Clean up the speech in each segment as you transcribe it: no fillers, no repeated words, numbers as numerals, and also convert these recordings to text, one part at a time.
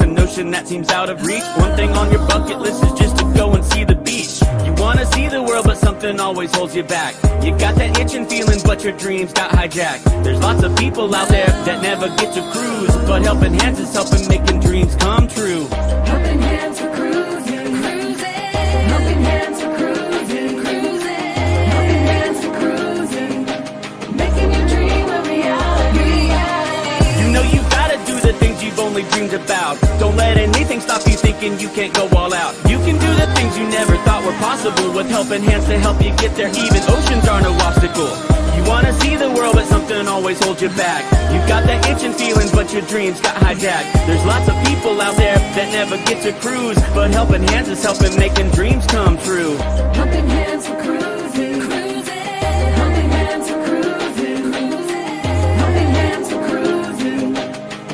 an ocean that seems out of reach. One thing on your bucket list is just to go and see the beach. You wanna see the world, but something always holds you back. You got that itching feeling, but your dreams got hijacked. There's lots of people out there that never get to cruise, but Helping Hands is helping making dreams come true. Helping Hands for cruising, cruising. Helping Hands for cruising, cruising. Helping Hands for cruising, making your dream a reality. You know you gotta do the things you've only dreamed about. Don't let anything stop you thinking you can't go all out. You can do the things you never thought were possible with Helping Hands to help you get there. Even oceans are no obstacle. You wanna see the world, but something always holds you back. You got that itching feeling, but your dreams got hijacked. There's lots of people out there that never get to cruise, but Helping Hands is helping making dreams come true. Helping Hands for cruising, cruising. Helping Hands for cruising, cruising. Helping Hands for cruising,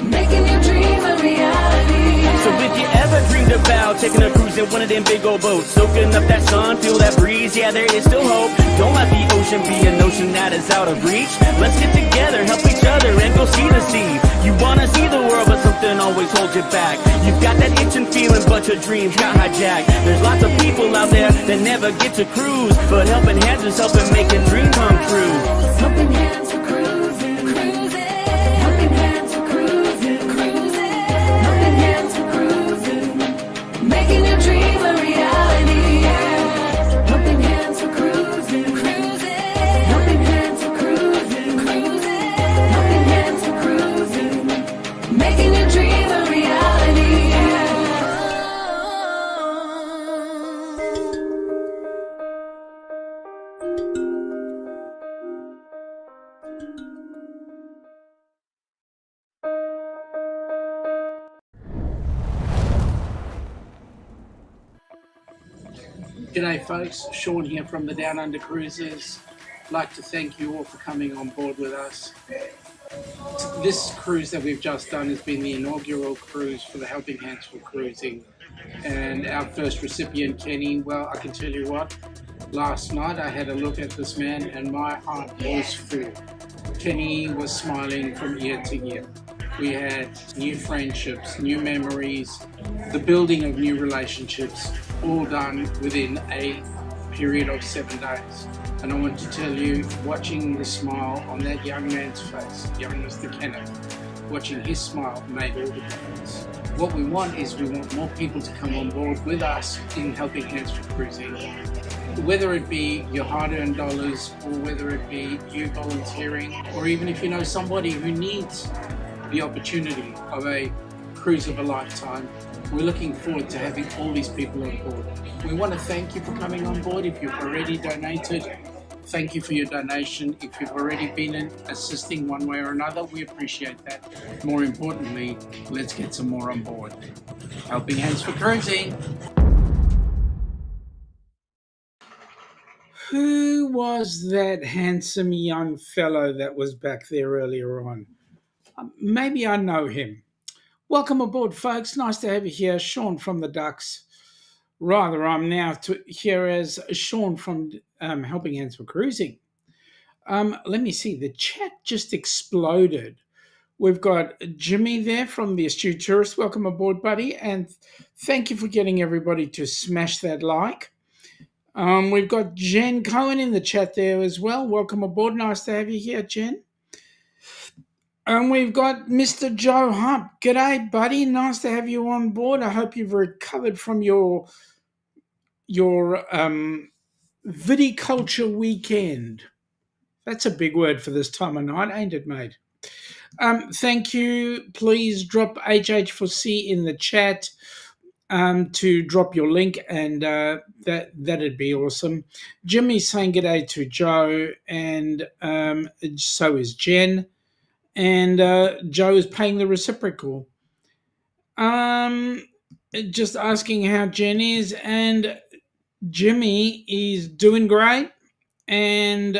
making your dream a reality. So if you ever dreamed about taking a cruise in one of them big old boats, soaking up that sun, feel that breeze, yeah, there is still hope. Don't let the ocean be an ocean that is out of reach. Let's get together, help each other, and go see the sea. You wanna see the world, but something always holds you back. You've got that itching feeling, but your dreams got hijacked. There's lots of people out there that never get to cruise, but Helping Hands is helping making dreams come true. Helping Hands for cruising, cruising. Helping Hands for cruising, cruising. Helping Hands for cruising, making your dream a reality. Helping Hands for cruising, cruising. Helping Hands for cruising, cruising. Helping Hands for cruising, making your dream a reality. G'day folks, Shaun here from the Down Under Cruises. I'd like to thank you all for coming on board with us. This cruise that we've just done has been the inaugural cruise for the Helping Hands for Cruising. And our first recipient, Kenny, well, I can tell you what, last night I had a look at this man and my heart was full. Kenny was smiling from ear to ear. We had new friendships, new memories, the building of new relationships, all done within a period of 7 days. And I want to tell you, watching the smile on that young man's face, young Mr. Kenneth, watching his smile made all the difference. What we want is we want more people to come on board with us in Helping Hands for Cruising. Whether it be your hard-earned dollars or whether it be you volunteering, or even if you know somebody who needs the opportunity of a cruise of a lifetime, we're looking forward to having all these people on board. We want to thank you for coming on board. If you've already donated, thank you for your donation. If you've already been assisting one way or another, we appreciate that. More importantly, let's get some more on board. Helping Hands for Cruising. Who was that handsome young fellow that was back there earlier on? Maybe I know him. Welcome aboard, folks. Nice to have you here. Shaun from the Ducks. Rather, I'm now here as Shaun from Helping Hands for Cruising. Let me see. The chat just exploded. We've got Jimmy there from the Astute Tourist. Welcome aboard, buddy. And thank you for getting everybody to smash that like. We've got Jen Cohen in the chat there as well. Welcome aboard. Nice to have you here, Jen. And we've got Mr. Joe Hump. G'day, buddy. Nice to have you on board. I hope you've recovered from your viticulture weekend. That's a big word for this time of night, ain't it, mate? Thank you. Please drop HH4C in the chat to drop your link, and that'd be awesome. Jimmy's saying g'day to Joe, and so is Jen. And Joe is paying the reciprocal. Just asking how Jen is, and Jimmy is doing great. And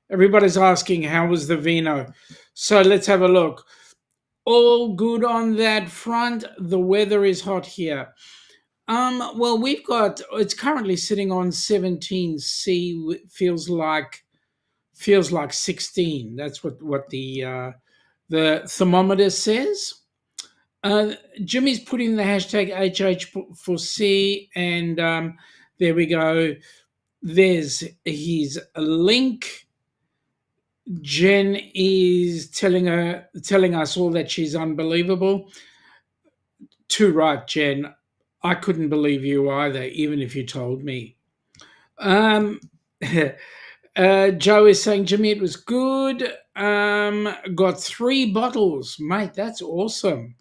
everybody's asking how was the vino. So let's have a look. All good on that front. The weather is hot here. Well, it's currently sitting on 17C. Feels like 16. That's what the thermometer says. Uh, Jimmy's put in the hashtag HH4C, and there we go. There's his link. Jen is telling us all that she's unbelievable. Too right, Jen. I couldn't believe you either, even if you told me. Um, Joe is saying, Jimmy, it was good. Got 3 bottles, mate. That's awesome.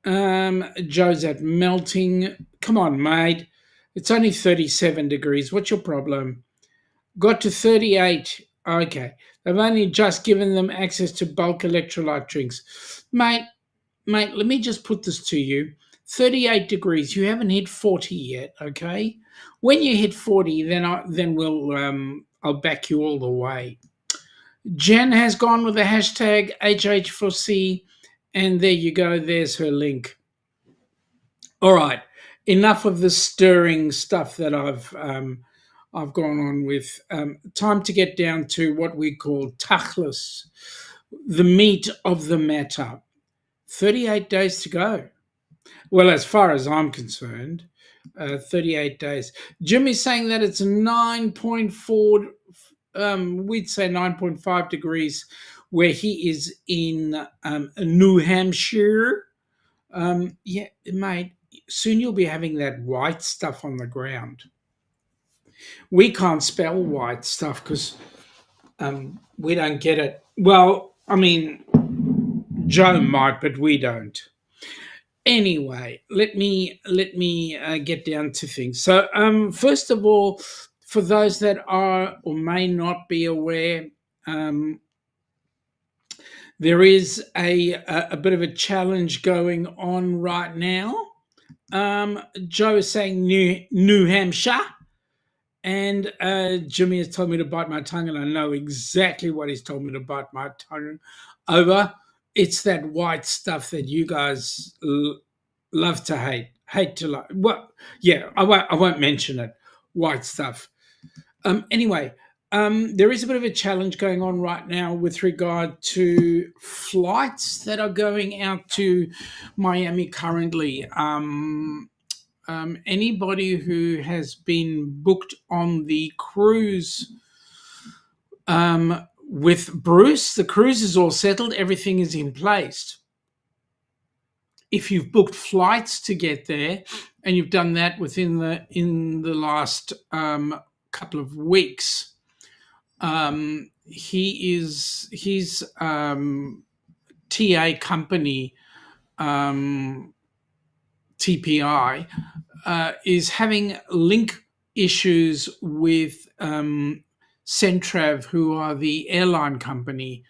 Joe's at melting. Come on, mate. It's only 37 degrees. What's your problem? Got to 38. Okay. They've only just given them access to bulk electrolyte drinks. Mate, let me just put this to you. 38 degrees. You haven't hit 40 yet, okay? When you hit 40, then I'll back you all the way. Jen has gone with the hashtag HH4C, and there you go. There's her link. All right, enough of the stirring stuff that I've gone on with. Time to get down to what we call tachlis, the meat of the matter. 38 days to go. Well, as far as I'm concerned, 38 days. Jimmy's saying that it's 9.4, we'd say 9.5 degrees where he is in New Hampshire. Yeah, mate, soon you'll be having that white stuff on the ground. We can't spell white stuff because we don't get it. Well, I mean, Joe might, but we don't. Anyway, let me get down to things. So, first of all, for those that are or may not be aware, there is a bit of a challenge going on right now. Joe is saying New Hampshire, and Jimmy has told me to bite my tongue, and I know exactly what he's told me to bite my tongue over. It's that white stuff that you guys love to hate to like. Well, yeah, I won't mention it. White stuff. Anyway, there is a bit of a challenge going on right now with regard to flights that are going out to Miami currently. Anybody who has been booked on the cruise with Bruce, the cruise is all settled, everything is in place. If you've booked flights to get there and you've done that within the last couple of weeks, his TA company, TPI, is having link issues with Centrav, who are the airline company,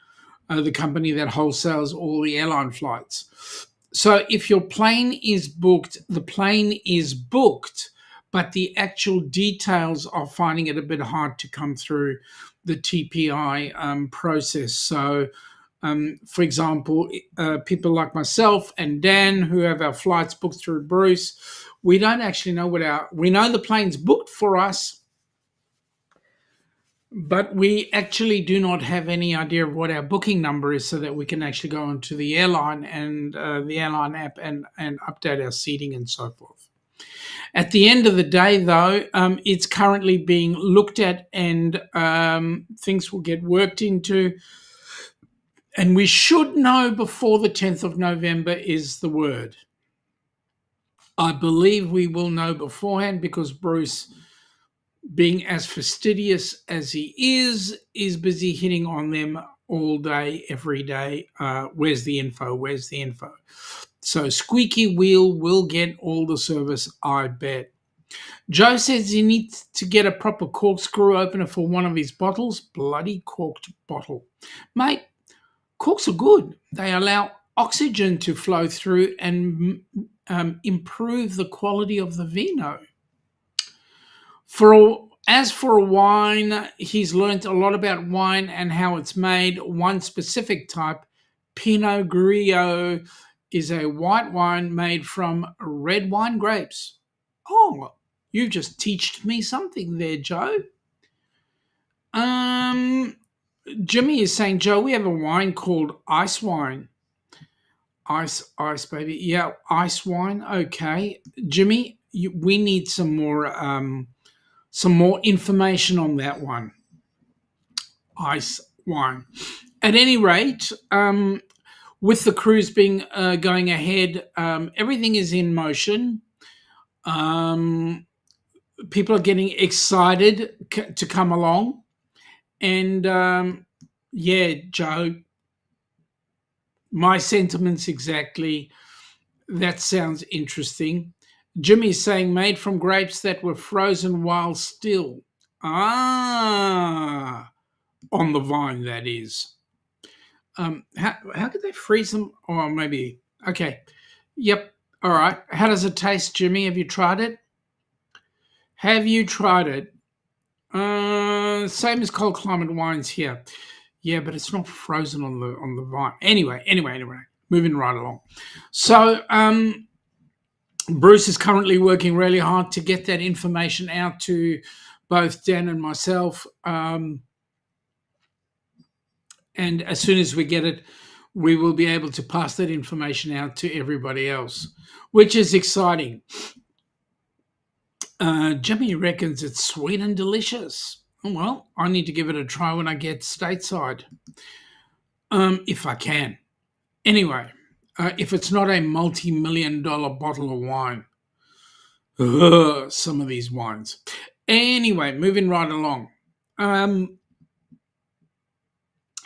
the company that wholesales all the airline flights. So if your plane is booked, the plane is booked, but the actual details are finding it a bit hard to come through the TPI process. So, for example, people like myself and Dan, who have our flights booked through Bruce, we don't actually know we know the plane's booked for us, but we actually do not have any idea of what our booking number is so that we can actually go onto the airline and the airline app and update our seating and so forth. At the end of the day, though, it's currently being looked at and things will get worked into. And we should know before the 10th of November is the word. I believe we will know beforehand because Bruce, being as fastidious as he is busy hitting on them all day, every day. Where's the info? Where's the info? So squeaky wheel will get all the service, I bet. Joe says he needs to get a proper corkscrew opener for one of his bottles. Bloody corked bottle. Mate, corks are good. They allow oxygen to flow through and improve the quality of the vino. As for a wine, he's learnt a lot about wine and how it's made. One specific type, Pinot Grillo, is a white wine made from red wine grapes. Oh, you've just teached me something there, Joe. Jimmy is saying, Joe, we have a wine called ice wine. Ice, baby. Yeah, ice wine. Okay, Jimmy, we need some more information on that one. Ice wine. At any rate, with the cruise being going ahead, everything is in motion. Um, People are getting excited to come along, and yeah, Joe, my sentiments exactly. That sounds interesting. Jimmy's saying made from grapes that were frozen while still. Ah, on the vine, that is. How could they freeze them? Or maybe. Okay. Yep. All right. How does it taste, Jimmy? Have you tried it? Have you tried it? Same as cold climate wines here. Yeah, but it's not frozen on the vine. Anyway. Moving right along. So, Bruce is currently working really hard to get that information out to both Dan and myself. And as soon as we get it, we will be able to pass that information out to everybody else, which is exciting. Jimmy reckons it's sweet and delicious. Well, I need to give it a try when I get stateside, if I can. Anyway, if it's not a multi-million-dollar bottle of wine, some of these wines. Anyway, moving right along.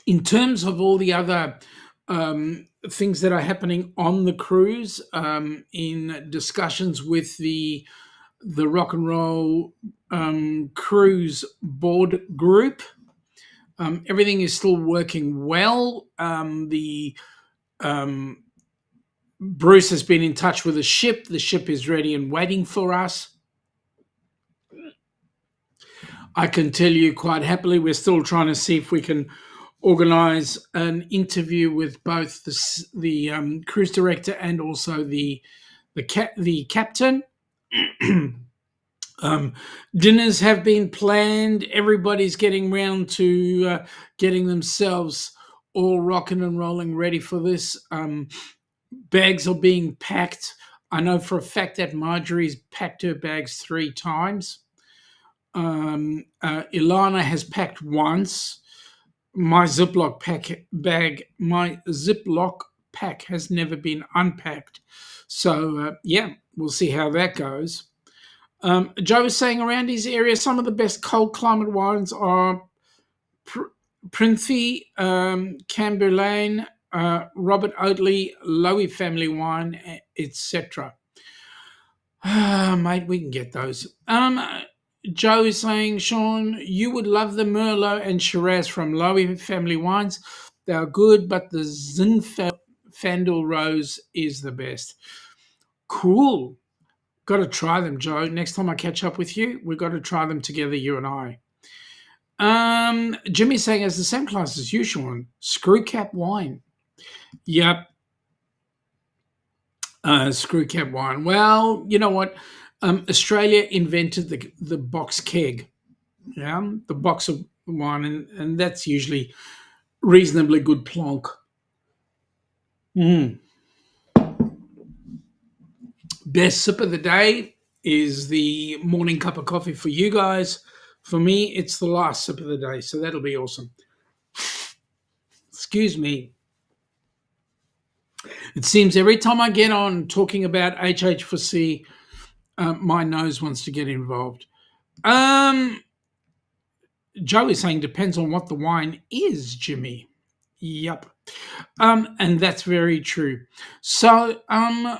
In terms of all the other things that are happening on the cruise, in discussions with the Rock and Roll Cruise Board Group, everything is still working well. Bruce has been in touch with the ship. The ship is ready and waiting for us. I can tell you quite happily, we're still trying to see if we can organise an interview with both the cruise director and also the captain. Dinners have been planned. Everybody's getting round to getting themselves all rocking and rolling, ready for this. Bags are being packed. I know for a fact that Marjorie's packed her bags 3 times. Ilana has packed once. My Ziploc pack has never been unpacked. So yeah, we'll see how that goes. Joe is saying around his area, some of the best cold climate wines are Printhie, Camberlain, Robert Oatley, Lowy family wine, etc. Mate, we can get those. Joe is saying, Shaun, you would love the Merlot and Shiraz from Lowy family wines. They are good, but the Zinfandel Rose is the best. Cool. Got to try them, Joe. Next time I catch up with you, we've got to try them together, you and I. Jimmy's saying, as the same class as you, Shaun, screw cap wine. Yep. Screw cap wine. Well, you know what? Australia invented the box keg. Yeah, the box of wine, and that's usually reasonably good plonk. Best sip of the day is the morning cup of coffee for you guys. For me, it's the last sip of the day, so that'll be awesome. Excuse me. It seems every time I get on talking about HH4C, my nose wants to get involved. Joe is saying depends on what the wine is, Jimmy. Yep. And that's very true. So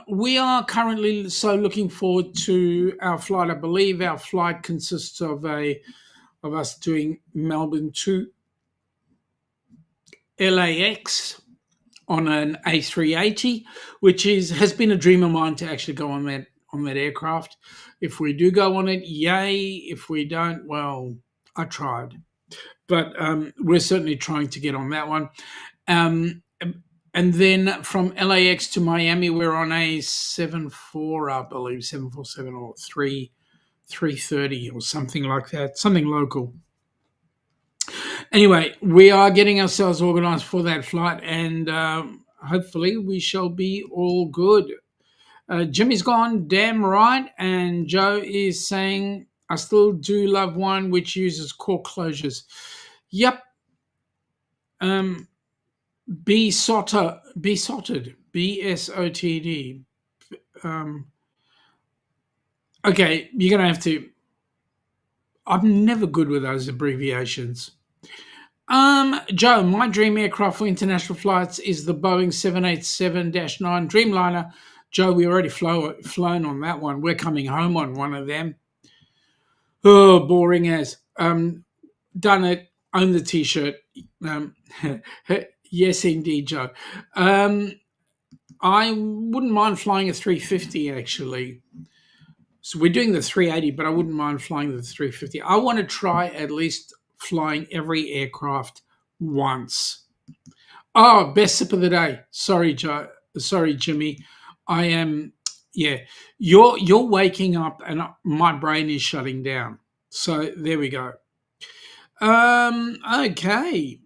we are currently looking forward to our flight. I believe our flight consists of us doing Melbourne to LAX on an A380, which has been a dream of mine to actually go on that aircraft. If we do go on it, yay. If we don't, well, I tried. But we're certainly trying to get on that one. And then from LAX to Miami, we're on a 74, I believe, 747 or 330 or something like that, something local. Anyway, we are getting ourselves organised for that flight, and hopefully we shall be all good. Jimmy's gone, damn right, and Joe is saying, I still do love wine which uses cork closures. Yep. Besotted, BSOTD. Okay, you're gonna have to. I'm never good with those abbreviations. Joe, my dream aircraft for international flights is the Boeing 787-9 Dreamliner. Joe, we already flown on that one. We're coming home on one of them. Oh, boring as. Done it. Own the T-shirt. Yes, indeed, Joe. I wouldn't mind flying a 350 actually. So we're doing the 380, but I wouldn't mind flying the 350. I want to try at least flying every aircraft once. Oh, best sip of the day. Sorry, Joe. Sorry, Jimmy. I am. Yeah, you're waking up, and my brain is shutting down. So there we go. Okay.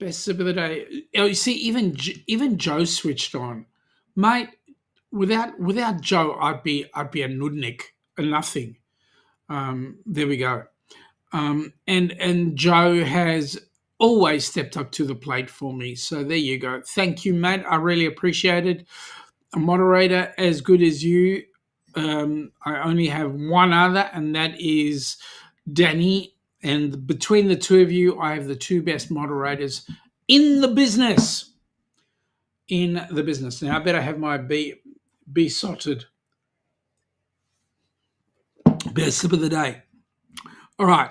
Best sip of the day. Oh, you see, even Joe switched on, mate. Without Joe, I'd be a nudnik, a nothing. There we go. And Joe has always stepped up to the plate for me. So there you go. Thank you, mate. I really appreciate it. A moderator as good as you. I only have one other, and that is Danny. And between the two of you, I have the two best moderators in the business. Now, I better have my besotted best sip of the day. All right.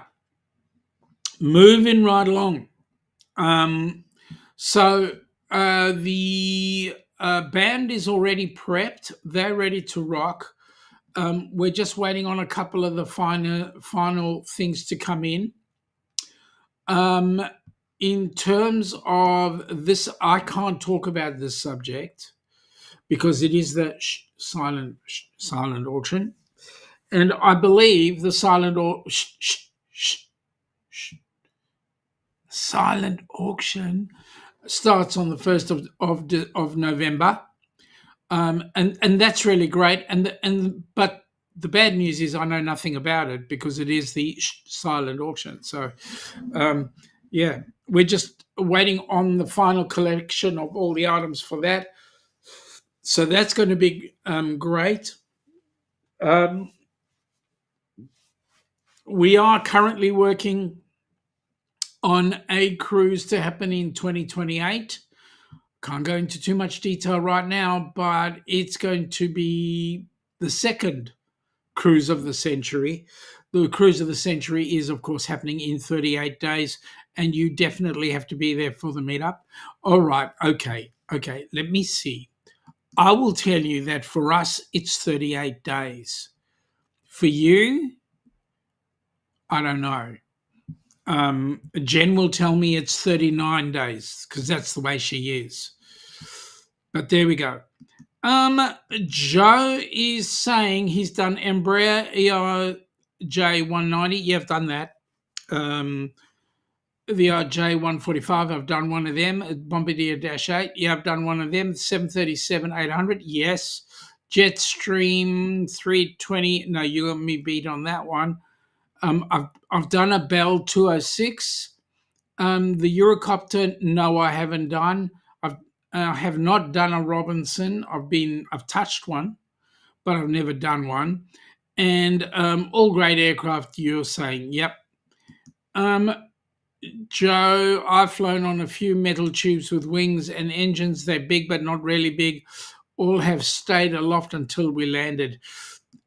Moving right along. So the band is already prepped. They're ready to rock. We're just waiting on a couple of the final things to come in. In terms of this, I can't talk about this subject because it is the silent auction, and I believe the silent auction starts on the 1st of November. And that's really great. But the bad news is I know nothing about it because it is the silent auction. So, yeah, we're just waiting on the final collection of all the items for that. So that's going to be great. We are currently working on a cruise to happen in 2028. Can't go into too much detail right now, but it's going to be the second cruise of the century. The cruise of the century is, of course, happening in 38 days, and you definitely have to be there for the meetup. All right, okay, let me see. I will tell you that for us, it's 38 days. For you, I don't know. Jen will tell me it's 39 days because that's the way she is. But there we go. Joe is saying he's done Embraer ERJ 190. Yeah, I've done that. The ERJ 145, I've done one of them. Bombardier Dash 8, yeah, I've done one of them. 737 800, yes. Jetstream 320, no, you got me beat on that one. I've done a Bell 206. The Eurocopter, no, I haven't done. I have not done a Robinson. I've touched one, but I've never done one. And all great aircraft, you're saying, yep. Joe, I've flown on a few metal tubes with wings and engines. They're big, but not really big. All have stayed aloft until we landed.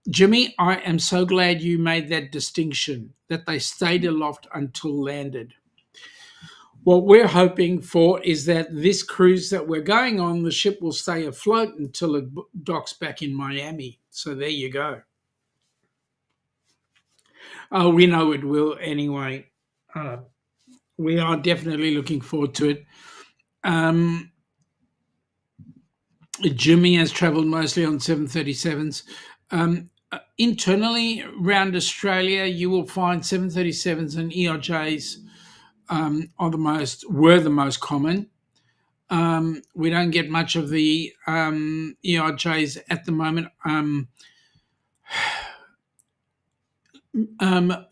Jimmy, I am so glad you made that distinction, that they stayed aloft until landed. What we're hoping for is that this cruise that we're going on, the ship will stay afloat until it docks back in Miami. So there you go. Oh, we know it will anyway. We are definitely looking forward to it. Jimmy has travelled mostly on 737s. Internally around Australia, you will find 737s and ERJs were the most common. We don't get much of the ERJs at the moment.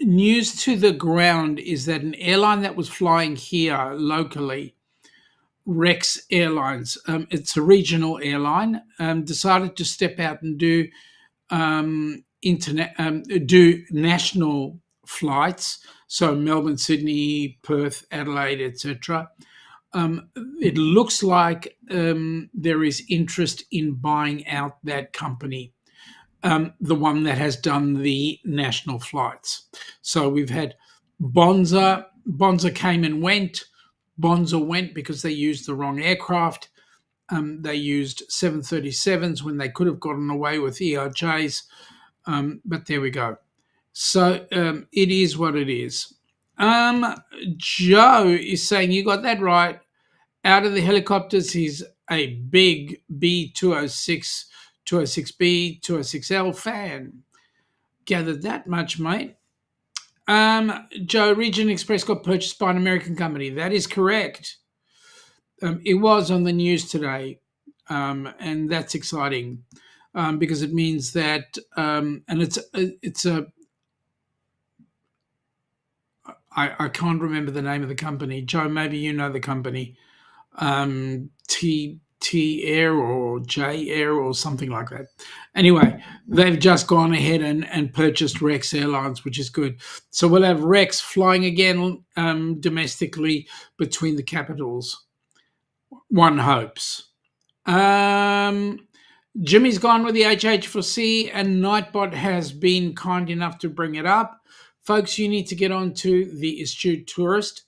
News to the ground is that an airline that was flying here locally, Rex Airlines, it's a regional airline, decided to step out and do national flights, so Melbourne, Sydney, Perth, Adelaide, etc. It looks like there is interest in buying out that company, the one that has done the national flights. So we've had Bonza. Bonza came and went. Bonza went because they used the wrong aircraft. They used 737s when they could have gotten away with ERJs. But there we go. So it is what it is. Joe is saying you got that right. Out of the helicopters, he's a big B206, 206B, 206L fan. Gathered that much, mate. Joe, Region Express got purchased by an American company. That is correct. It was on the news today, and that's exciting because it means that, and it's a. I can't remember the name of the company. Joe, maybe you know the company. T Air or J Air or something like that. Anyway, they've just gone ahead and purchased Rex Airlines, which is good. So we'll have Rex flying again domestically between the capitals. One hopes. Jimmy's gone with the HH4C and Nightbot has been kind enough to bring it up. Folks, you need to get on to the Astute Tourist.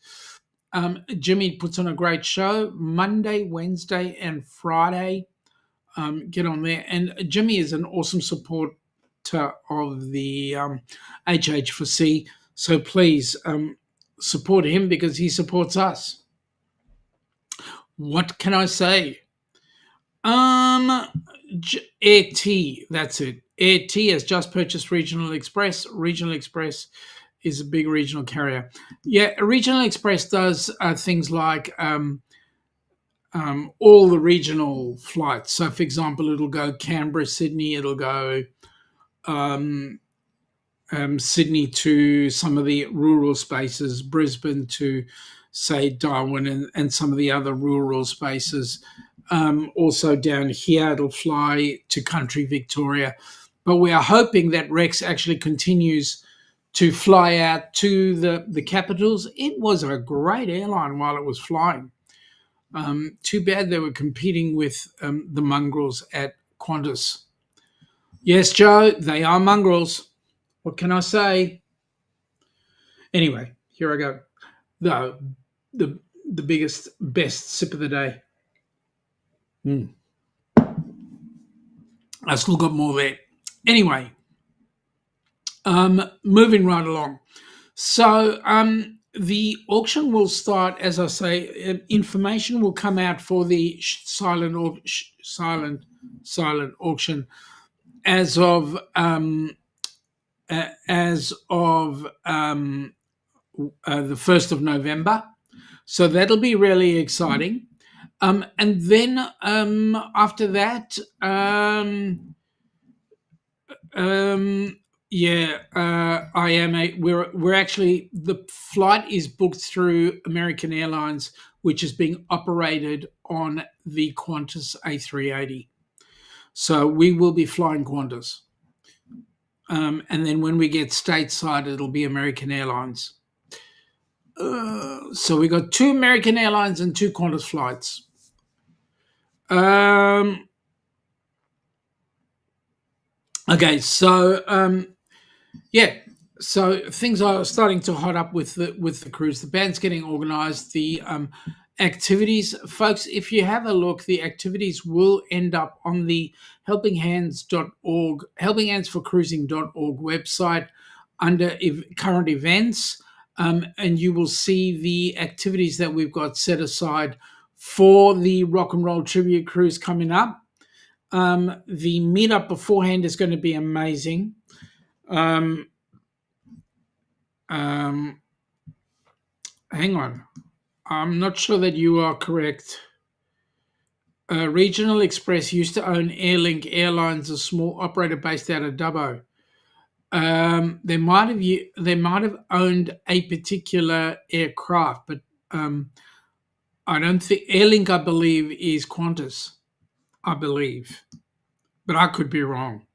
Jimmy puts on a great show Monday, Wednesday, and Friday. Get on there. And Jimmy is an awesome supporter of the HH4C. So please support him because he supports us. What can I say? Air T, that's it. Air T has just purchased Regional Express. Regional Express is a big regional carrier. Yeah, Regional Express does things like all the regional flights. So, for example, it'll go Canberra, Sydney. It'll go Sydney to some of the rural spaces, Brisbane to, say, Darwin and some of the other rural spaces. Also down here, it'll fly to country Victoria. But we are hoping that Rex actually continues to fly out to the capitals. It was a great airline while it was flying. Too bad they were competing with the mongrels at Qantas. Yes, Joe, they are mongrels. What can I say? Anyway, here I go. The biggest, best sip of the day. I still got more there. Anyway, moving right along. So the auction will start, as I say, information will come out for the silent auction as of the 1st of November. So that'll be really exciting. And then after that, we're actually, the flight is booked through American Airlines, which is being operated on the Qantas A380. So we will be flying Qantas. And then when we get stateside, it'll be American Airlines. So we got 2 American Airlines and 2 Qantas flights. Okay, so so things are starting to hot up with the cruise. The band's getting organised. The activities, folks, if you have a look, the activities will end up on the helpinghands.org, helpinghandsforcruising.org website under current events, and you will see the activities that we've got set aside for the Rock and Roll Tribute Cruise coming up. The meetup beforehand is going to be amazing. hang on. I'm not sure that you are correct. Regional Express used to own Airlink Airlines, a small operator based out of Dubbo. They might have owned a particular aircraft, but I don't think Airlink. I believe is Qantas. I believe, but I could be wrong.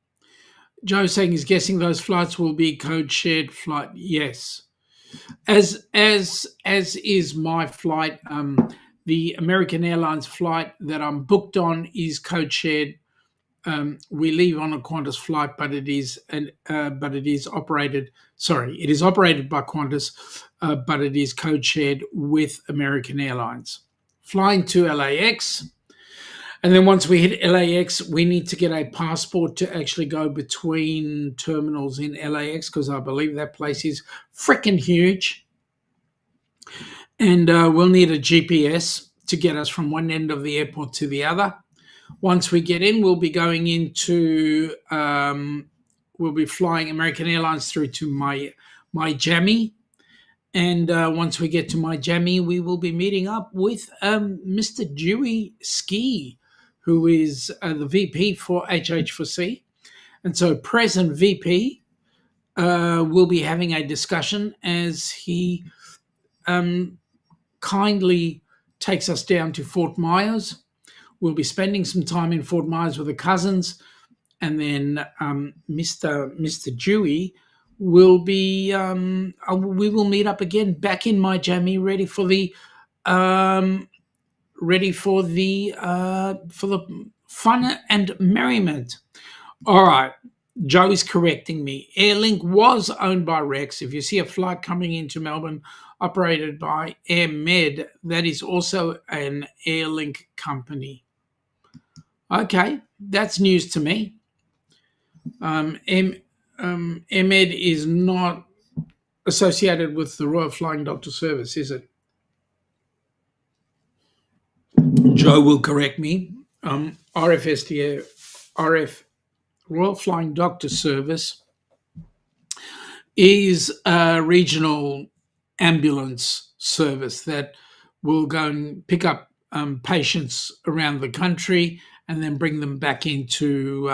Joe saying he's guessing those flights will be code shared flight. Yes, as is my flight. The American Airlines flight that I'm booked on is code shared. We leave on a Qantas flight, but it is operated. Sorry, it is operated by Qantas, but it is code shared with American Airlines. Flying to LAX, and then once we hit LAX, we need to get a passport to actually go between terminals in LAX because I believe that place is freaking huge. And we'll need a GPS to get us from one end of the airport to the other. Once we get in, we'll be going into, we'll be flying American Airlines through to Miami. And once we get to Miami, we will be meeting up with Mr. Dewey Ski, who is the VP for HH4C. And so present VP will be having a discussion as he kindly takes us down to Fort Myers. We'll be spending some time in Fort Myers with the cousins, and then Mr. Dewey will be. We will meet up again back in Miami, ready for the fun and merriment. All right. Joe is correcting me. Airlink was owned by Rex. If you see a flight coming into Melbourne operated by Air Med, that is also an Airlink company. Okay, that's news to me. Air Med is not associated with the Royal Flying Doctor Service, is it? Joe will correct me. RF Royal Flying Doctor Service is a regional ambulance service that will go and pick up patients around the country and then bring them back into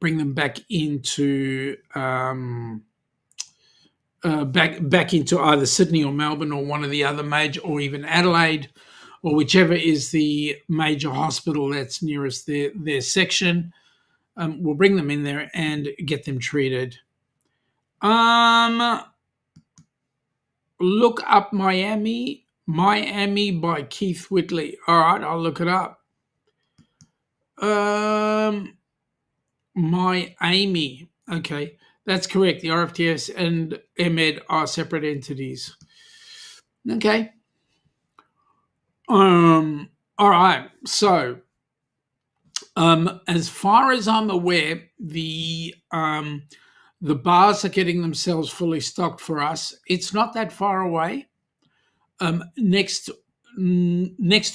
back into either Sydney or Melbourne or one of the other major, or even Adelaide, or whichever is the major hospital that's nearest their section. We'll bring them in there and get them treated. Look up Miami by Keith Whitley. All right, I'll look it up. Miami. Okay, that's correct. The RFTS and MED are separate entities. Okay. All right. So, as far as I'm aware, the bars are getting themselves fully stocked for us. It's not that far away. Next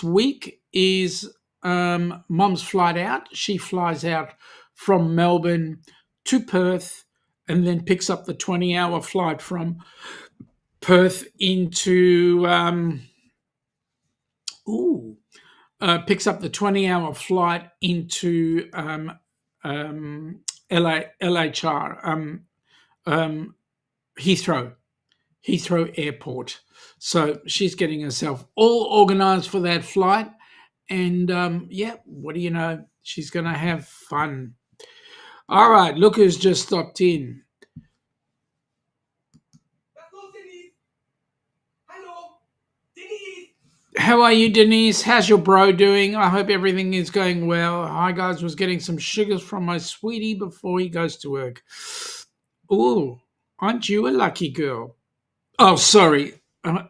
week is Mom's flight out. She flies out from Melbourne to Perth and then picks up the 20-hour flight from Perth into picks up the 20-hour flight into LHR, Heathrow Airport. So she's getting herself all organized for that flight. And what do you know? She's going to have fun. All right, look who's just stopped in. How are you, Denise? How's your bro doing? I hope everything is going well. Hi, guys. Was getting some sugars from my sweetie before he goes to work. Ooh, aren't you a lucky girl? Oh, sorry. I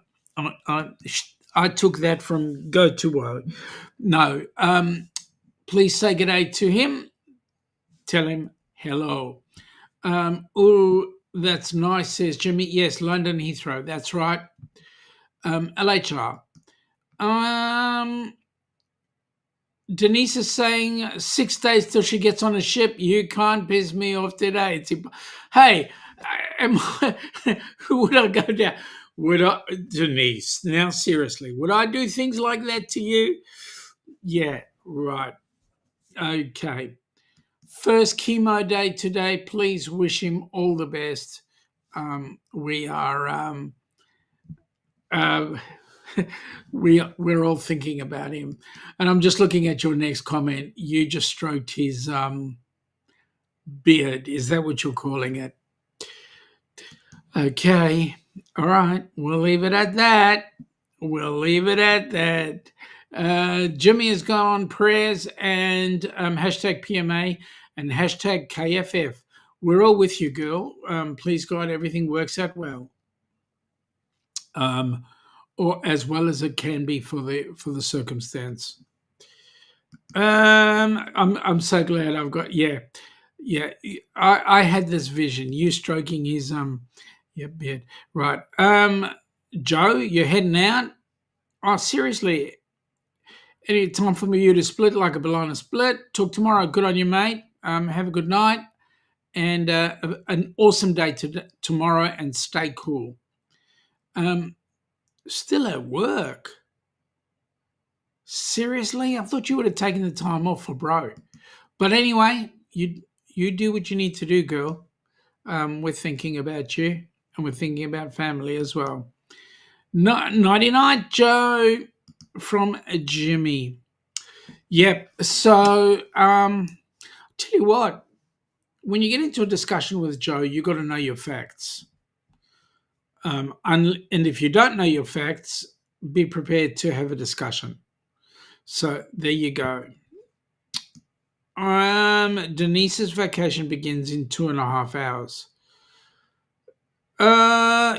took that from go to woe. No. Please say good day to him. Tell him hello. Oh, that's nice, says Jimmy. Yes, London Heathrow. That's right. LHR. Denise is saying 6 days till she gets on a ship. You can't piss me off today. Hey, who would I go down? Would I, Denise? Now, seriously, would I do things like that to you? Yeah, right. Okay. First chemo day today. Please wish him all the best. We are uh, we're all thinking about him, and I'm just looking at your next comment. You just stroked his beard. Is that what you're calling it? Okay. All right. We'll leave it at that. We'll leave it at that. Jimmy has gone on prayers and hashtag PMA and hashtag KFF. We're all with you, girl. Please God, everything works out well, or as well as it can be for the circumstance. I'm so glad I've got yeah. I had this vision. You stroking his beard, right? Joe, you're heading out. Oh, seriously, any time for you to split like a banana split? Talk tomorrow. Good on you, mate. Have a good night and an awesome day tomorrow, and stay cool. Still at work? Seriously? I thought you would have taken the time off for bro. But anyway, you do what you need to do, girl. We're thinking about you, and we're thinking about family as well. Nighty night, Joe, from Jimmy. Yep. So, tell you what, when you get into a discussion with Joe, you got to know your facts. And if you don't know your facts, be prepared to have a discussion. So there you go. Denise's vacation begins in 2.5 hours.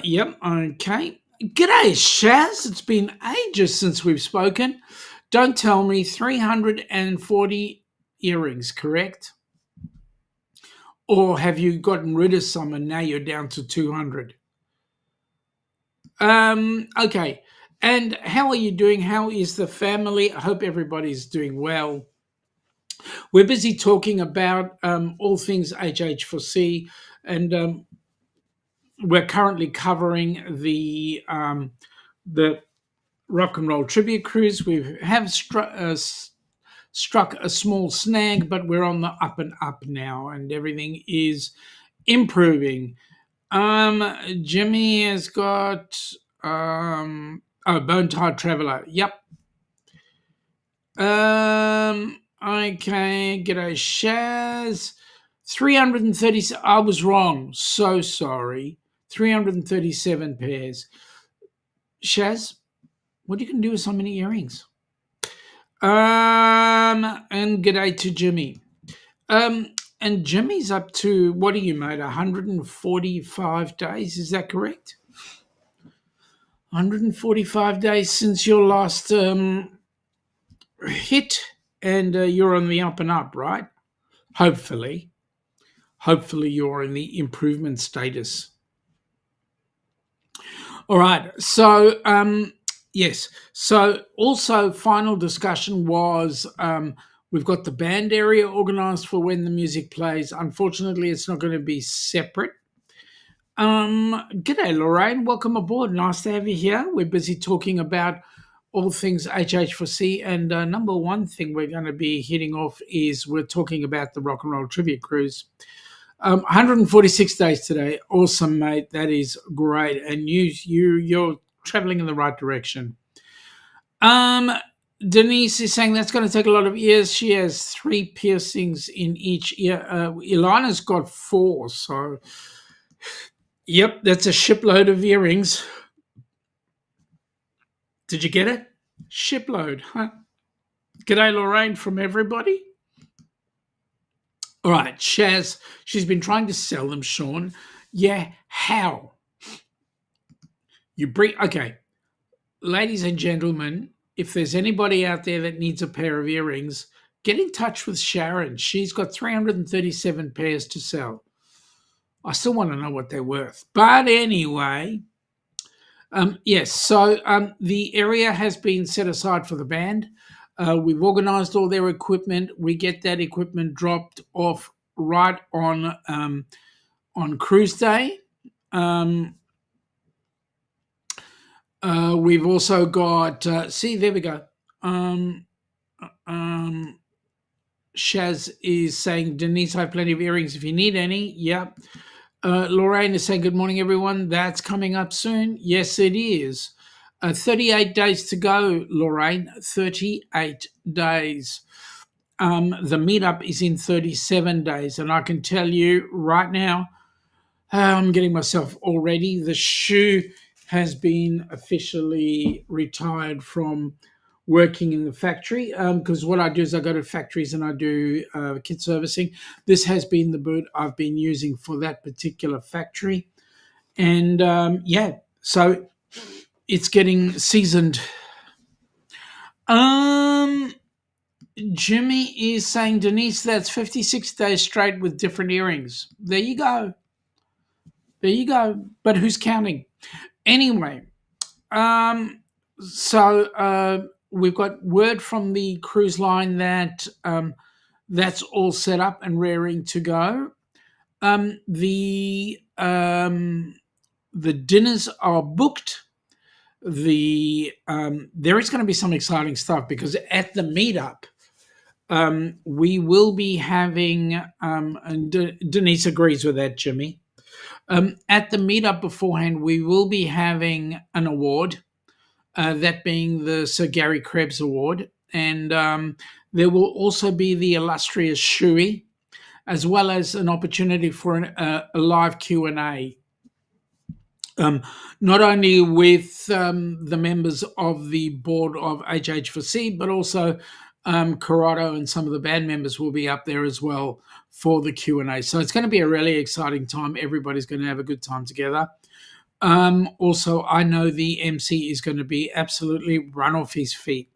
Yep. Okay. G'day, Shaz. It's been ages since we've spoken. Don't tell me 340 earrings, correct? Or have you gotten rid of some and now you're down to 200? Okay. And how are you doing? How is the family? I hope everybody's doing well. We're busy talking about all things HH4C, and we're currently covering the Rock and Roll Tribute Cruise. We have struck a small snag, but we're on the up and up now, and everything is improving. Jimmy has got Bone Tired Traveler. Yep. Okay. G'day, Shaz. 330. I was wrong. So sorry. 337 pairs. Shaz, what are you going to do with so many earrings? And g'day to Jimmy. And Jimmy's up to, what are you, mate? 145 days. Is that correct? 145 days since your last hit, and you're on the up and up, right? Hopefully you're in the improvement status. All right. So yes. So also final discussion was we've got the band area organized for when the music plays. Unfortunately, it's not going to be separate. G'day, Lorraine. Welcome aboard. Nice to have you here. We're busy talking about all things HH4C, and number one thing we're going to be hitting off is we're talking about the Rock and Roll Tribute Cruise. 146 days today. Awesome, mate. That is great, and you're traveling in the right direction. Denise is saying that's going to take a lot of ears. She has 3 piercings in each ear. Ilana's got 4, so yep, that's a shipload of earrings. Did you get it? Shipload, huh? G'day, Lorraine, from everybody. All right, Shaz, she's been trying to sell them, Shaun. Yeah, how? Okay, ladies and gentlemen, if there's anybody out there that needs a pair of earrings, get in touch with Sharon. She's got 337 pairs to sell. I still want to know what they're worth. But anyway, yes, so the area has been set aside for the band. We've organised all their equipment. We get that equipment dropped off right on cruise day. We've also got, see, there we go. Um, Shaz is saying, Denise, I have plenty of earrings if you need any. Yep. Lorraine is saying, good morning, everyone. That's coming up soon. Yes, it is. 38 days to go, Lorraine. 38 days. The meetup is in 37 days. And I can tell you right now, I'm getting myself all ready. The shoe has been officially retired from working in the factory because what I do is I go to factories and I do kit servicing. This has been the boot I've been using for that particular factory. And so it's getting seasoned. Jimmy is saying, Denise, that's 56 days straight with different earrings. There you go. There you go. But who's counting? Anyway, we've got word from the cruise line that that's all set up and raring to go. The dinners are booked. There is going to be some exciting stuff because at the meetup, we will be having, and Denise agrees with that, Jimmy. At the meetup beforehand, we will be having an award, that being the Sir Gary Krebs Award. And there will also be the illustrious Shui, as well as an opportunity for a live Q&A. Not only with the members of the board of HH4C, but also Corrado and some of the band members will be up there as well for the Q&A. So it's going to be a really exciting time. Everybody's going to have a good time together. Also, I know the MC is going to be absolutely run off his feet.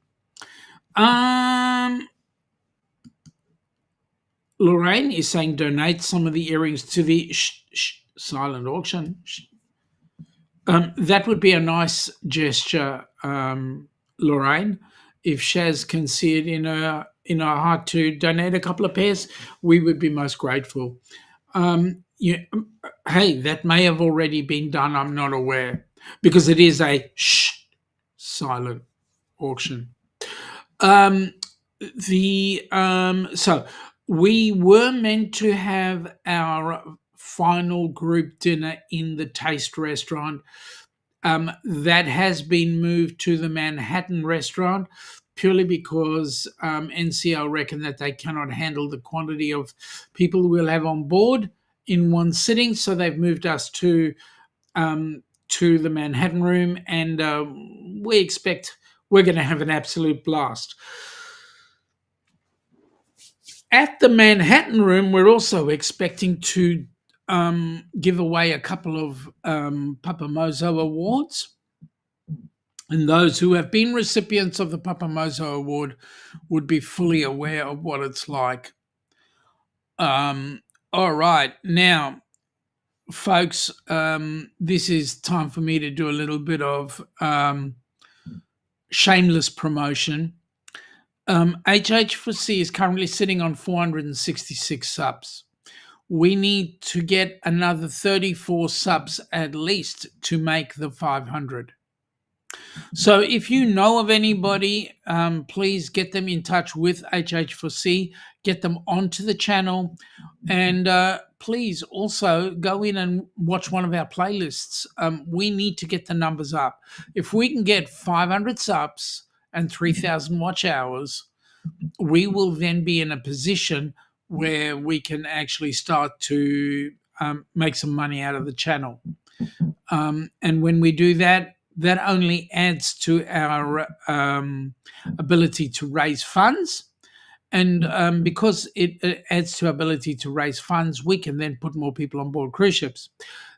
Lorraine is saying donate some of the earrings to the silent auction. That would be a nice gesture, Lorraine. If Shaz can see it in her heart to donate a couple of pairs, we would be most grateful. Hey, that may have already been done. I'm not aware because it is a silent auction. So we were meant to have our final group dinner in the Taste restaurant. That has been moved to the Manhattan restaurant purely because NCL reckon that they cannot handle the quantity of people we'll have on board in one sitting. So they've moved us to the Manhattan room, and we expect we're going to have an absolute blast. At the Manhattan room, we're also expecting to give away a couple of Papa Mozo awards. And those who have been recipients of the Papa Mozo Award would be fully aware of what it's like. All right. Now, folks, this is time for me to do a little bit of shameless promotion. HH4C is currently sitting on 466 subs. We need to get another 34 subs at least to make the 500. So if you know of anybody, please get them in touch with HH4C, get them onto the channel, and please also go in and watch one of our playlists. We need to get the numbers up. If we can get 500 subs and 3,000 watch hours, we will then be in a position where we can actually start to make some money out of the channel. And when we do that, that only adds to our ability to raise funds. And because it adds to our ability to raise funds, we can then put more people on board cruise ships.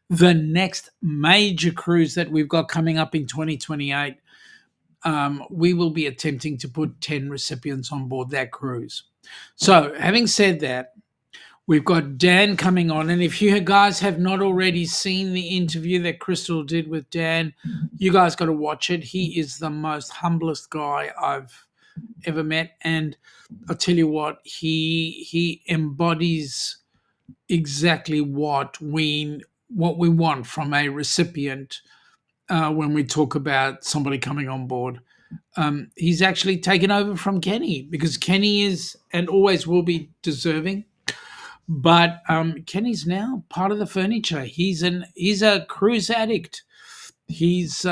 The next major cruise that we've got coming up in 2028, we will be attempting to put 10 recipients on board that cruise. So having said that, we've got Dan coming on. And if you guys have not already seen the interview that Crystal did with Dan, you guys got to watch it. He is the most humblest guy I've ever met. And I'll tell you what, he embodies exactly what we want from a recipient when we talk about somebody coming on board. He's actually taken over from Kenny because Kenny is and always will be deserving. But Kenny's now part of the furniture. He's a cruise addict. He's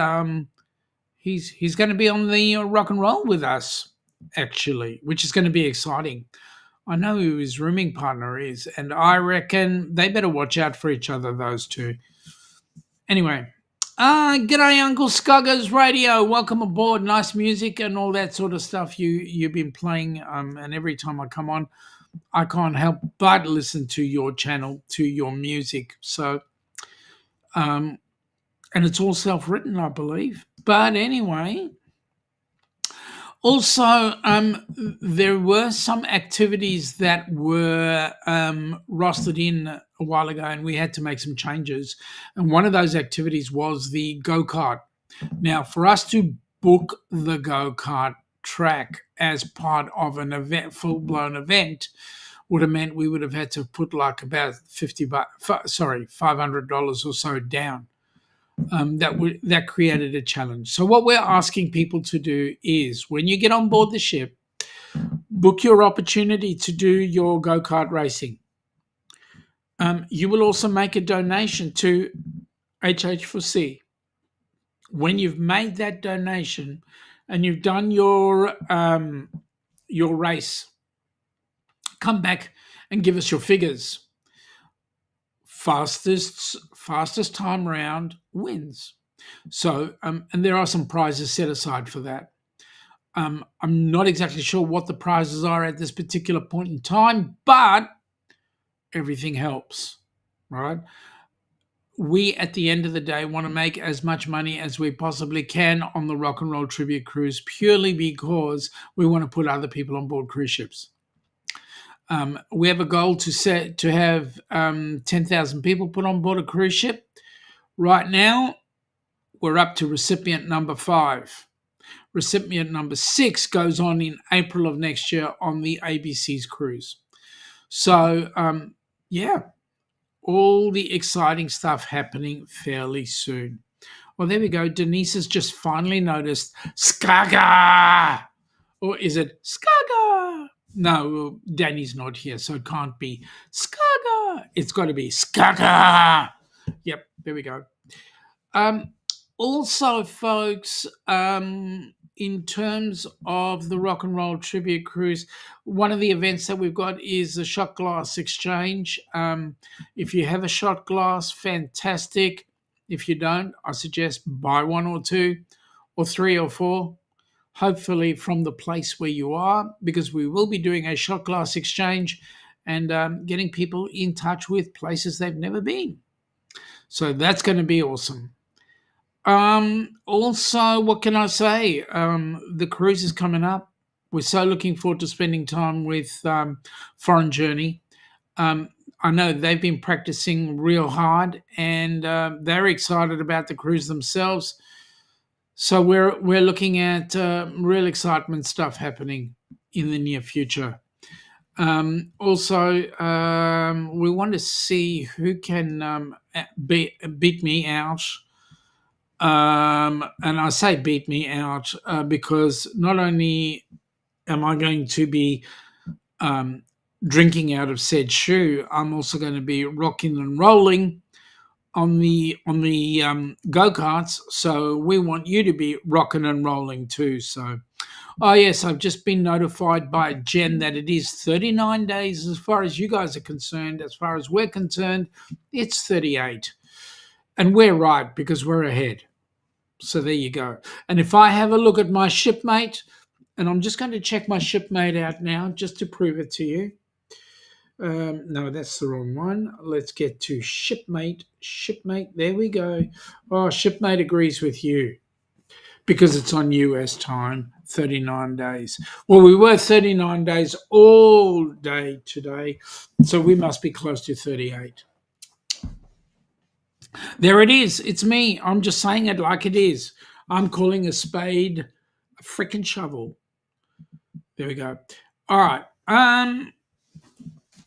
he's going to be on the rock and roll with us, actually, which is going to be exciting. I know who his rooming partner is, and I reckon they better watch out for each other, those two. Anyway, g'day, Uncle Scuggers Radio. Welcome aboard. Nice music and all that sort of stuff you've been playing. And every time I come on, I can't help but listen to your channel, to your music. So, and it's all self-written, I believe. But anyway, also, there were some activities that were rostered in a while ago, and we had to make some changes. And one of those activities was the go-kart. Now, for us to book the go-kart track as part of an event, full-blown event, would have meant we would have had to put like about $500 or so down. That created a challenge. So what we're asking people to do is, when you get on board the ship, book your opportunity to do your go-kart racing. You will also make a donation to HH4C. When you've made that donation and you've done your race, come back and give us your figures. Fastest time round wins. So, and there are some prizes set aside for that. I'm not exactly sure what the prizes are at this particular point in time, but everything helps, right? We, at the end of the day, want to make as much money as we possibly can on the Rock and Roll Tribute Cruise, purely because we want to put other people on board cruise ships. We have a goal to have 10,000 people put on board a cruise ship. Right now, we're up to recipient number 5. Recipient number 6 goes on in April of next year on the ABC's cruise. So, all the exciting stuff happening fairly soon. Well, there we go. Denise has just finally noticed Skaga. Or is it Skaga? No, Danny's not here, so it can't be Skaga. It's got to be Skaga. Yep, there we go. Also, folks, in terms of the Rock and Roll Tribute Cruise, one of the events that we've got is the shot glass exchange. If you have a shot glass, fantastic. If you don't, I suggest buy 1 or 2 or 3 or 4, hopefully from the place where you are, because we will be doing a shot glass exchange and getting people in touch with places they've never been. So that's going to be awesome. Also, what can I say? The cruise is coming up. We're so looking forward to spending time with Foreign Journey. I know they've been practicing real hard, and they're excited about the cruise themselves. So we're looking at real excitement stuff happening in the near future. Also, we want to see who can beat me out. And I say beat me out because not only am I going to be drinking out of said shoe, I'm also going to be rocking and rolling on the go-karts. So we want you to be rocking and rolling too. So, oh yes, I've just been notified by Jen that it is 39 days as far as you guys are concerned. As far as we're concerned, it's 38. And we're right because we're ahead. So there you go. And if I have a look at my shipmate, and I'm just going to check my shipmate out now just to prove it to you. No, that's the wrong one. Let's get to shipmate. Shipmate, there we go. Oh, shipmate agrees with you because it's on US time, 39 days. Well, we were 39 days all day today, so we must be close to 38. There it is. It's me. I'm just saying it like it is. I'm calling a spade a freaking shovel. There we go. All right.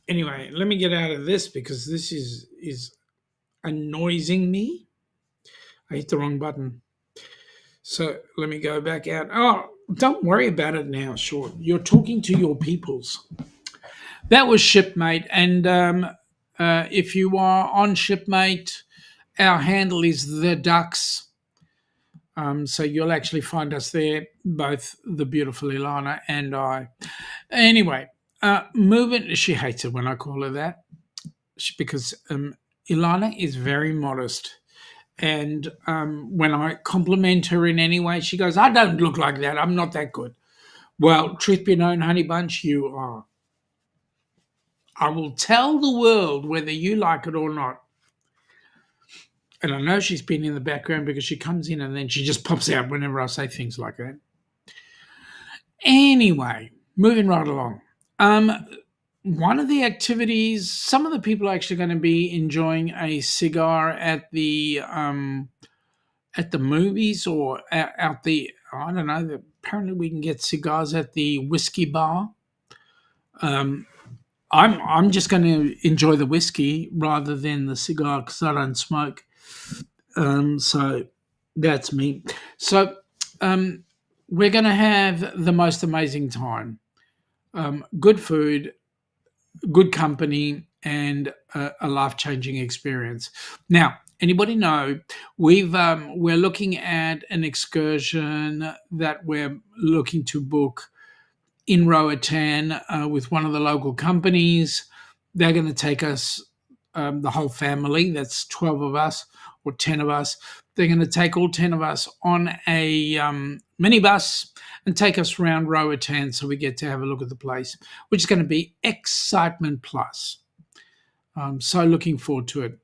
Anyway, let me get out of this because this is annoying me. I hit the wrong button. So let me go back out. Oh, don't worry about it now, Sean. You're talking to your peoples. That was Shipmate. And if you are on Shipmate, our handle is the Ducks. So you'll actually find us there, both the beautiful Ilana and I. Anyway, moving. She hates it when I call her that because Ilana is very modest. And when I compliment her in any way, she goes, I don't look like that. I'm not that good. Well, truth be known, Honey Bunch, you are. I will tell the world whether you like it or not. And I know she's been in the background because she comes in and then she just pops out whenever I say things like that. Anyway, moving right along. One of the activities, some of the people are actually going to be enjoying a cigar at the movies or out the, I don't know, apparently we can get cigars at the whiskey bar. I'm just going to enjoy the whiskey rather than the cigar because I don't smoke. So that's me. So we're going to have the most amazing time. Good food, good company, and a life-changing experience. Now, anybody know we're looking at an excursion that we're looking to book in Roatan with one of the local companies. They're going to take us, the whole family, that's 12 of us or 10 of us. They're going to take all 10 of us on a minibus and take us around Roatan so we get to have a look at the place, which is going to be excitement plus. So looking forward to it.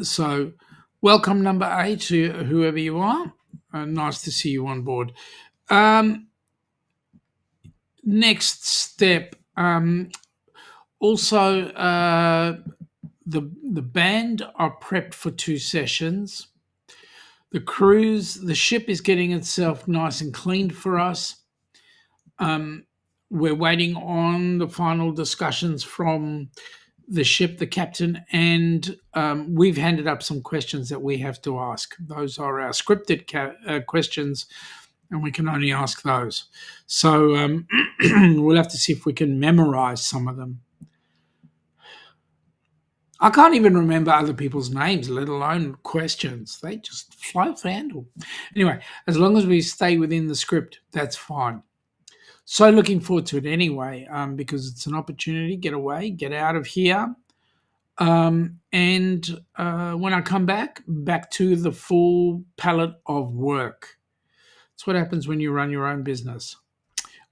So welcome number 8 to whoever you are. Nice to see you on board. Next step, also the band are prepped for 2 sessions. The ship is getting itself nice and cleaned for us. We're waiting on the final discussions from the ship, the captain, and we've handed up some questions that we have to ask. Those are our scripted questions, and we can only ask those. So we'll have to see if we can memorize some of them. I can't even remember other people's names, let alone questions. They just fly off the handle. Anyway, as long as we stay within the script, that's fine. So looking forward to it anyway, because it's an opportunity, get away, get out of here. And when I come back to the full palette of work. That's what happens when you run your own business.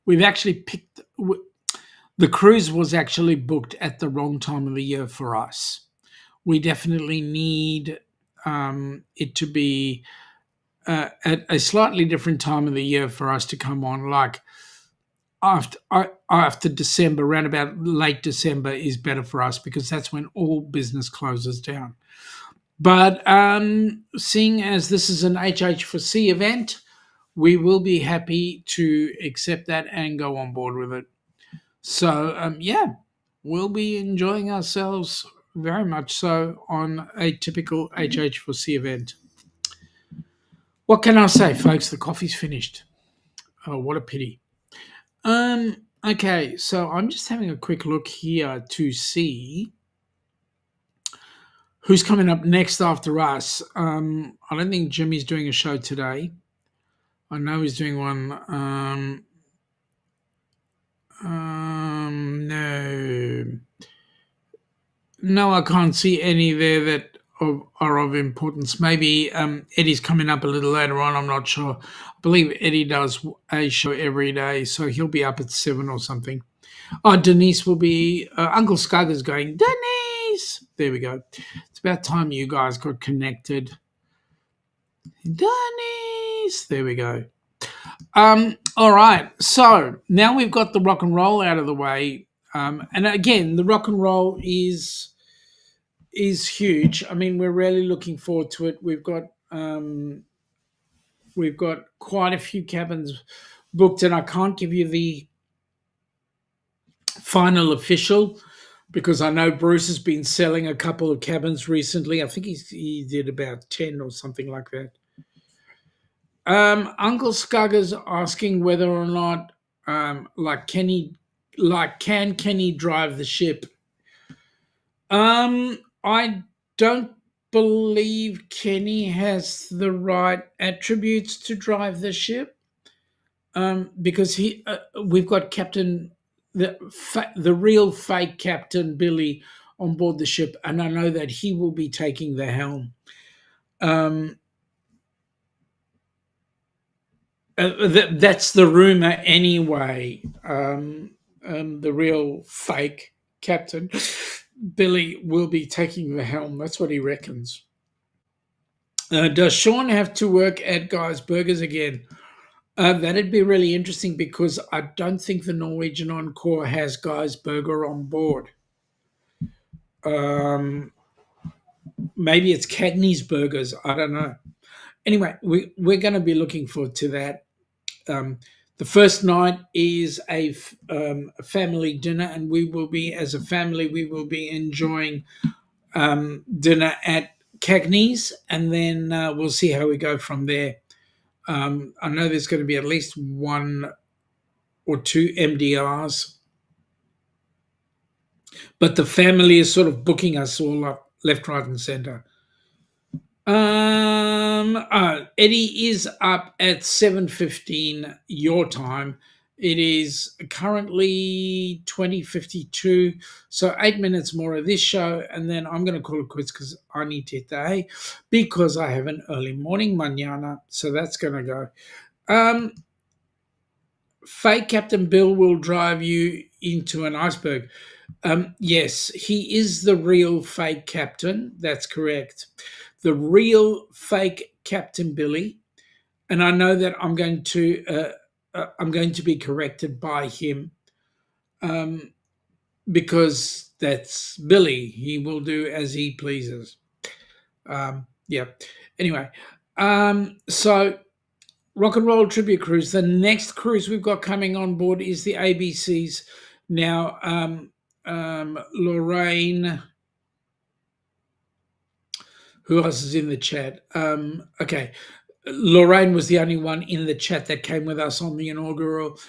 We've actually picked, the cruise was actually booked at the wrong time of the year for us. We definitely need it to be at a slightly different time of the year for us to come on, like after December, around about late December is better for us because that's when all business closes down. But seeing as this is an HH4C event, we will be happy to accept that and go on board with it. So, we'll be enjoying ourselves very much so on a typical HH4C event. What can I say, folks? The coffee's finished. Oh, what a pity. Okay, so I'm just having a quick look here to see who's coming up next after us. I don't think Jimmy's doing a show today. I know he's doing one. No, I can't see any there that are of importance. Maybe Eddie's coming up a little later on. I'm not sure. I believe Eddie does a show every day, so he'll be up at 7 or something. Oh, Denise will be. Uncle Skugga's going, Denise! There we go. It's about time you guys got connected. Denise! There we go. All right. So now we've got the rock and roll out of the way. And again, the rock and roll is huge. I mean, we're really looking forward to it. We've got quite a few cabins booked, and I can't give you the final official because I know Bruce has been selling a couple of cabins recently. I think he did about 10 or something like that. Uncle Scugger's asking whether or not, can Kenny drive the ship? I don't believe Kenny has the right attributes to drive the ship. Because we've got the real fake Captain Billy on board the ship, and I know that he will be taking the helm. That's the rumor anyway. The real fake Captain Billy will be taking the helm. That's what he reckons. Does Shaun have to work at Guy's Burgers again? That'd be really interesting because I don't think the Norwegian Encore has Guy's Burger on board. Maybe it's Cagney's Burgers. I don't know. Anyway, we're going to be looking forward to that. The first night is a family dinner, and as a family, we will be enjoying dinner at Cagney's, and then we'll see how we go from there. I know there's going to be at least 1 or 2 MDRs, but the family is sort of booking us all up left, right, and center. Eddie is up at 7:15 your time. It is currently 20:52, so 8 minutes more of this show, and then I'm going to call it quits because I need to hit the hay because I have an early morning mañana, so that's going to go. Fake Captain Bill will drive you into an iceberg. Yes, he is the real fake captain. That's correct. The real fake Captain Billy, and I know that I'm going to be corrected by him, because that's Billy. He will do as he pleases. Yeah. Anyway, so Rock and Roll Tribute Cruise. The next cruise we've got coming on board is the ABCs. Now, Lorraine. Who else is in the chat? Okay. Lorraine was the only one in the chat that came with us on the inaugural.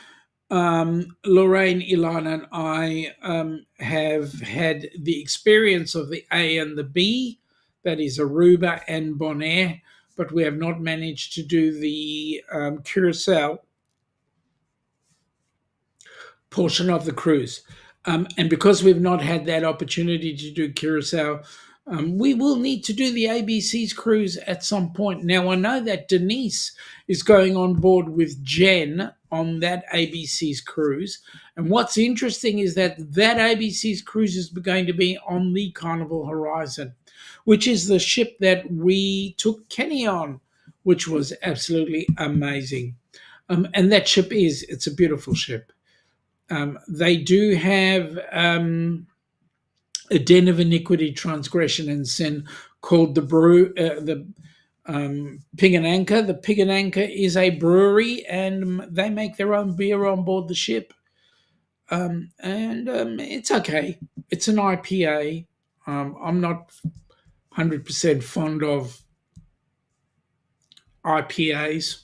Lorraine, Ilana, and I have had the experience of the A and the B, that is Aruba and Bonaire, but we have not managed to do the Curacao portion of the cruise. And because we've not had that opportunity to do Curacao, we will need to do the ABC's cruise at some point. Now, I know that Denise is going on board with Jen on that ABC's cruise. And what's interesting is that ABC's cruise is going to be on the Carnival Horizon, which is the ship that we took Kenny on, which was absolutely amazing. And that ship it's a beautiful ship. They do have a den of iniquity, transgression, and sin called the Pig and Anchor. The Pig and Anchor is a brewery, and they make their own beer on board the ship. And it's okay. It's an IPA. I'm not 100% fond of IPAs.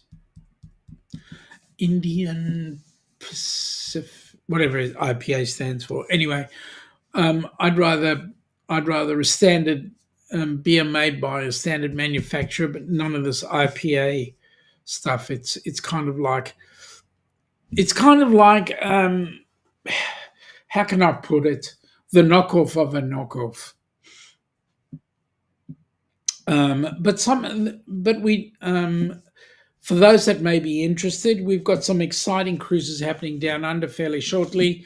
Indian Pacific, whatever IPA stands for. Anyway, I'd rather a standard beer made by a standard manufacturer, but none of this IPA stuff. It's kind of like how can I put it? The knockoff of a knockoff. For those that may be interested, we've got some exciting cruises happening down under fairly shortly.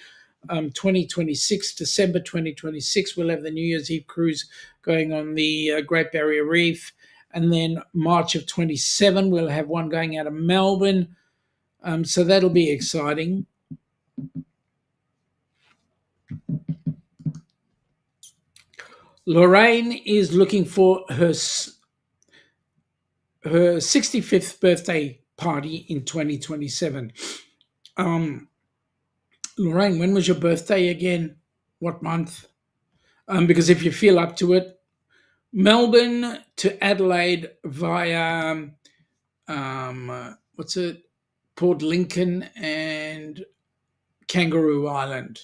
2026, December 2026, we'll have the New Year's Eve cruise going on the Great Barrier Reef. And then March of 27, we'll have one going out of Melbourne. So that'll be exciting. Lorraine is looking for her 65th birthday party in 2027. Lorraine, when was your birthday again? What month? because if you feel up to it, Melbourne to Adelaide via Port Lincoln and Kangaroo Island.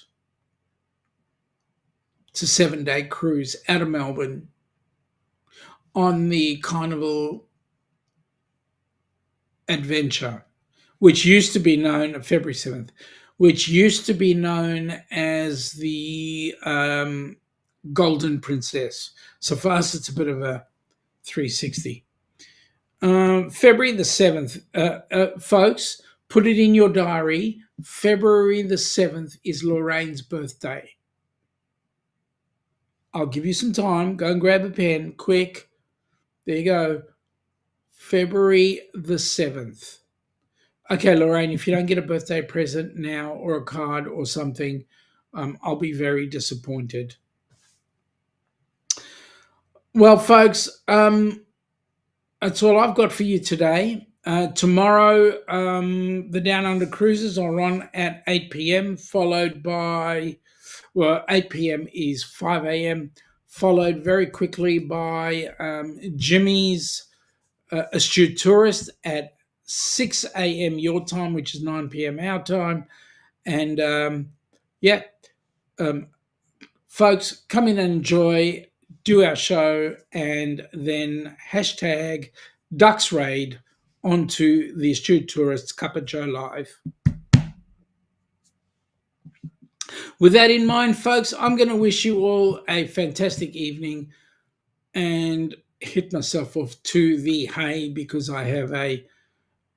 It's a 7-day cruise out of Melbourne on the Carnival Adventure, which used to be known, February 7th, which used to be known as the Golden Princess. So for us, it's a bit of a 360. February the 7th, folks, put it in your diary. February the 7th is Lorraine's birthday. I'll give you some time. Go and grab a pen, quick. There you go. February the 7th. Okay, Lorraine, if you don't get a birthday present now or a card or something, I'll be very disappointed. Well, folks, that's all I've got for you today. Tomorrow, the Down Under Cruises are on at 8 p.m, followed by, 8 p.m. is 5 a.m, followed very quickly by Jimmy's Astute Tourist at 6 a.m. your time, which is 9 p.m. our time. And folks, come in and enjoy, do our show, and then hashtag Ducks Raid onto the Astute Tourists Cup of Joe Live. With that in mind, folks, I'm going to wish you all a fantastic evening and hit myself off to the hay because I have a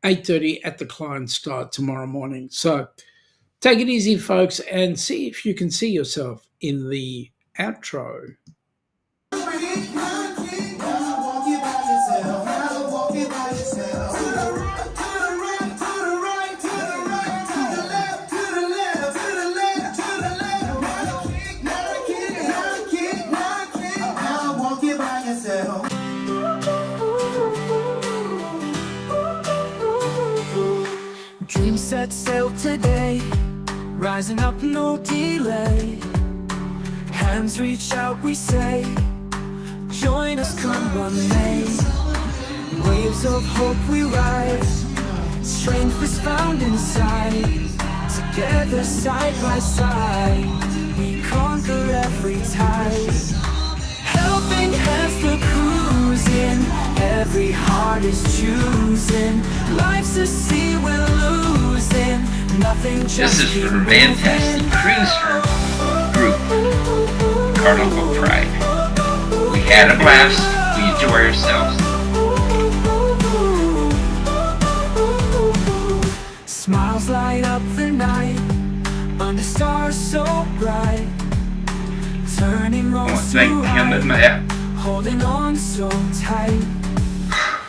8:30 at the client start tomorrow morning. So take it easy, folks, and see if you can see yourself in the outro. Dreams set sail today, rising up no delay. Hands reach out, we say, join us, come what may. Waves of hope we ride, strength is found inside. Together side by side, we conquer every tide. Helping hands to cruising, every heart is choosing. Life's a sea we're losing, nothing just. This is from Fantastic Cruise Group, Carnival Pride. We had a blast, we enjoy ourselves. Smiles light up the night, under stars so bright. Turning I want to wrongs to thank him right, and Matt. holding on so tight.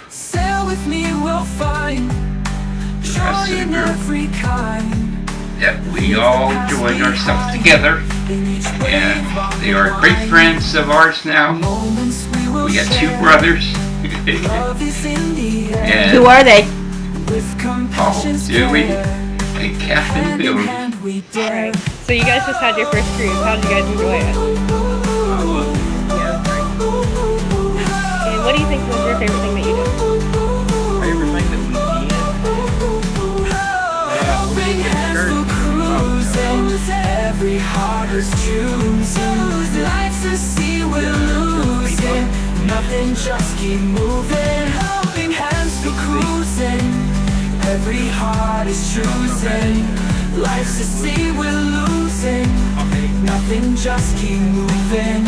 Sail with me, we'll find joy in every kind. That we all joined ourselves together, and they are great friends of ours now. We got 2 brothers. And who are they? Dewey and Captain Bill. Right. So you guys just had your first cruise. How did you guys enjoy it? And what do you think was your favorite thing that you did? Favorite thing that we did? Every heart is choosing. Life's a sea we're losing. Nothing, just keep moving. Helping hands to cruising. Every heart is choosing. Life's a sea we're losing. Nothing, just keep moving.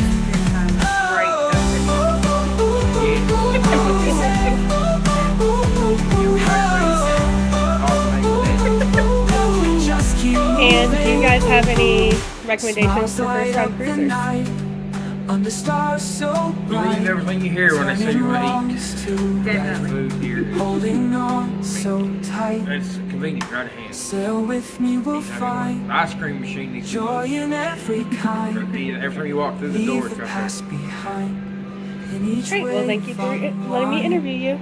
And do you guys have any recommendations for first-time cruisers? Under stars so Believe everything you hear when they say you want to eat. Definitely. Food here. holding on so tight. It's convenient, right at hand. Sail with me, we'll find The ice cream machine needs to joy in every kind. every time you walk through the door, Leave it's the right past behind. In each Great. Well, thank you for letting me interview you.